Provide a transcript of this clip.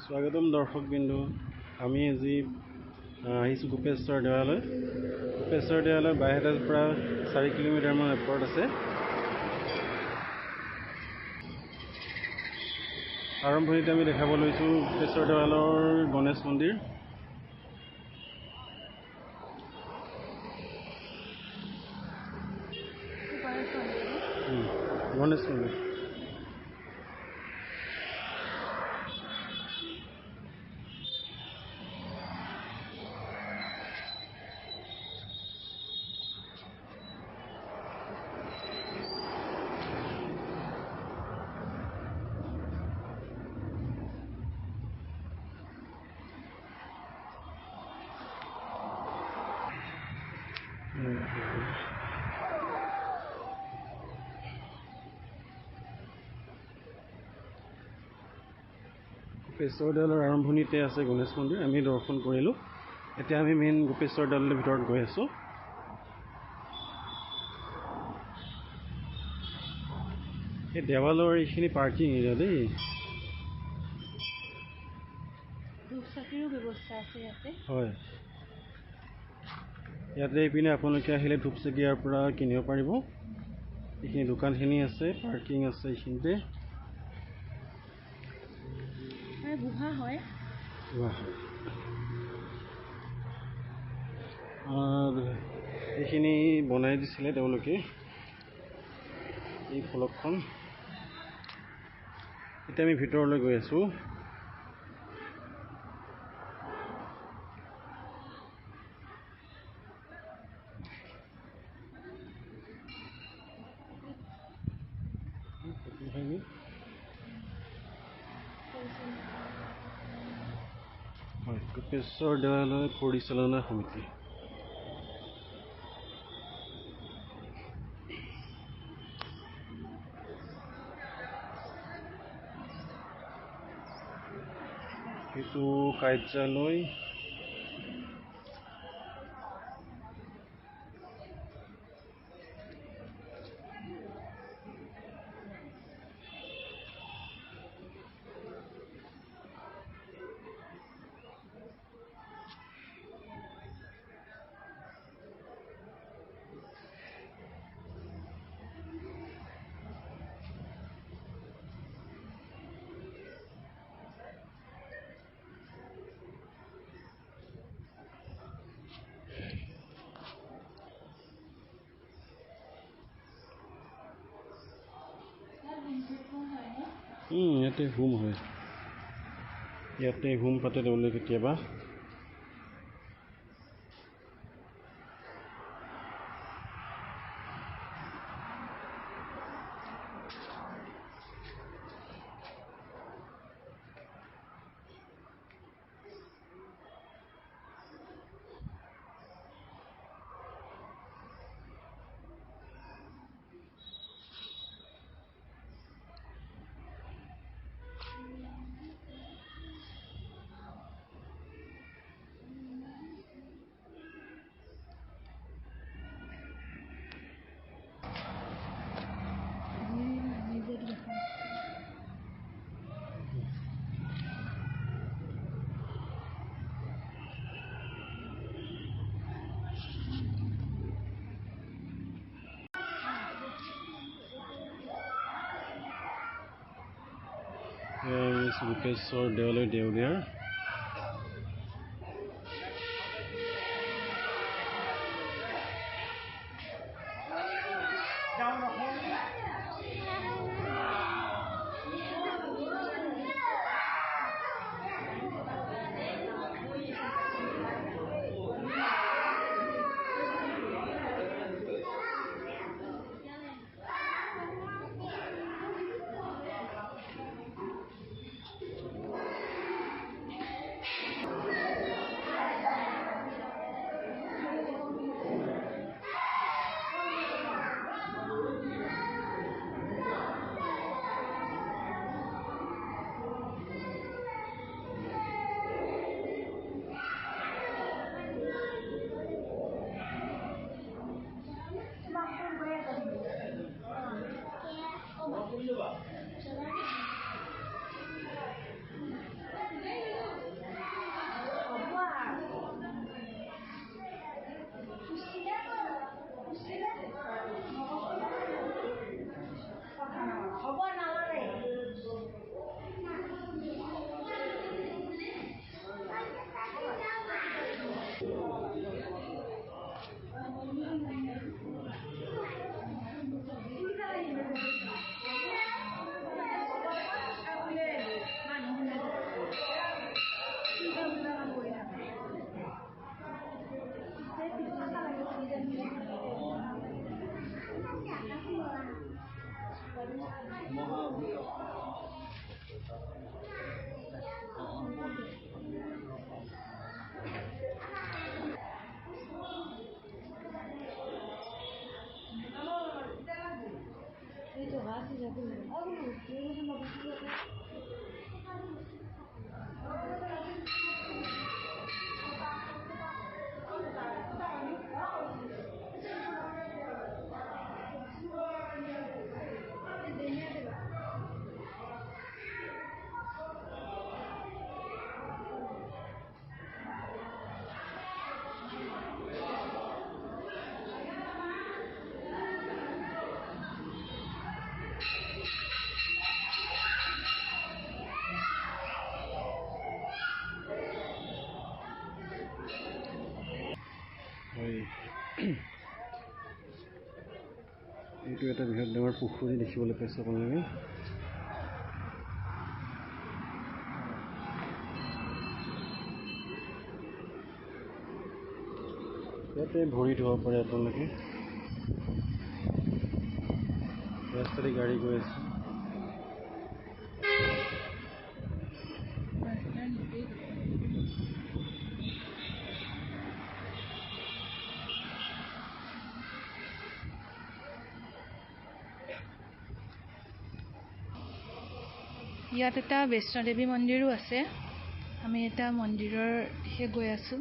স্বাগতম দৰ্শকবৃন্দু। আমি আজি আহিছোঁ গোপেশ্বৰ দেৱালয়। গোপেশ্বৰ দেৱালয় বাইহাটাৰ পৰা 4 কিলোমিটাৰমান ওপৰত আছে। আৰম্ভণিতে আমি দেখাব লৈছোঁ গোপেশ্বৰ দেৱালয়ৰ গণেশ মন্দিৰ। গণেশ মন্দিৰ গোপেশ্বৰ দেৱালয়ৰ আৰম্ভণিতে আছে গণেশ মন্দিৰ। আমি দৰ্শন কৰিলোঁ। এতিয়া আমি মেইন গোপেশ্বৰ দেৱালয়ৰ ভিতৰত গৈ আছোঁ। এই দেৱালয়ৰ এইখিনি পাৰ্কিং এৰিয়া দেই। ধূপচাকিৰো ব্যৱস্থা আছে ইয়াতে। হয়, ইয়াতে এইপিনে আপোনালোকে আহিলে ধূপচাকি ইয়াৰ পৰা কিনিব পাৰিব। এইখিনি দোকানখিনি আছে, পাৰ্কিং আছে এইখিনিতে। গুহা হয়। এইখিনি বনাই দিছিলে তেওঁলোকে, এই ফলকখন। এতিয়া আমি ভিতৰলৈ গৈ আছোঁ। হয়, গোপেশ্বৰ দেৱালয় পৰিচালনা সমিতি। এইটো কাৰ্যালয়। ইয়াতে হোম হয়। ইয়াতে হোম পাতে তেওঁলোকে কেতিয়াবা। গোপেশ্বৰ দেৱালয় দেউৰীয়াৰ। এইটো এটা বৃহৎ ডাঙৰ পুখুৰী দেখিবলৈ পাইছে আপোনালোকে। ইয়াতে ভৰি ধুব পাৰে আপোনালোকে। ৰাস্তাতে গাড়ী গৈ আছে। ইয়াত এটা বৈষ্ণদেৱী মন্দিৰো আছে। আমি এটা মন্দিৰৰ দিশে গৈ আছো।